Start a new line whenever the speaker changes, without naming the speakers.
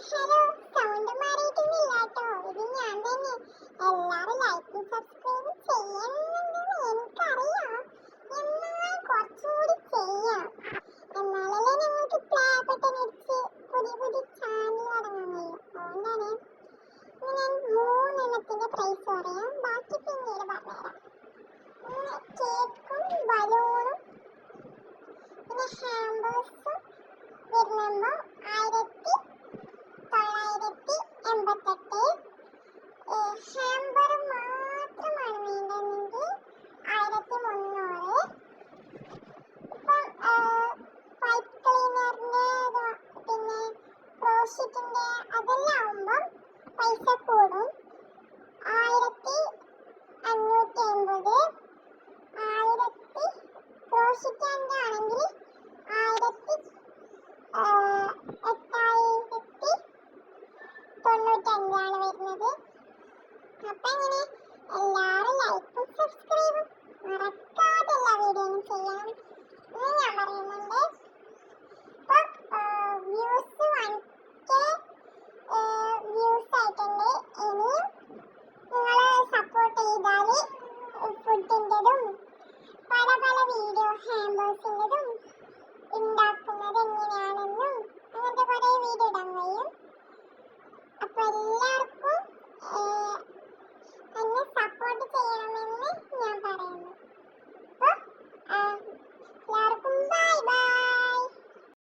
Hello, sound മാറിയിട്ടൊന്നുമില്ല കേട്ടോ. ഇത് ഞാൻ തന്നെ. എല്ലാരും ലൈക്കും സബ്സ്ക്രൈബും ചെയ്യണമെന്ന് എനിക്കറിയാം. എന്നാൽ കുറച്ചുകൂടി ചെയ്യണം. എന്നാലല്ലേ ഞങ്ങൾക്ക് പ്ലേ ബട്ടൺ അടിച്ച് പുതിയ പുതിയ ചാനൽ തുടങ്ങാൻ കഴിയും. അതുകൊണ്ടാണ് ഞാൻ 3 പ്രൈസ് പറയാം. ബാക്കി പിന്നീട് പറഞ്ഞുതരാം. കേക്കും ബലൂണും പിന്നെ ഹാമ്പേഴ്സും വരുമ്പോൾ 1988. ഹാമ്പർ മാത്രമാണ് വേണ്ടതെങ്കിൽ 1300. ഇപ്പം പൈപ്പ് ക്ലീനറിൻ്റെ പിന്നെ ക്രോഷിറ്റിൻ്റെ അതെല്ലാം ആവുമ്പം പൈസ കൂടും. 1550. ക്രോഷിറ്റിൻ്റെ ആണെങ്കിൽ 1850.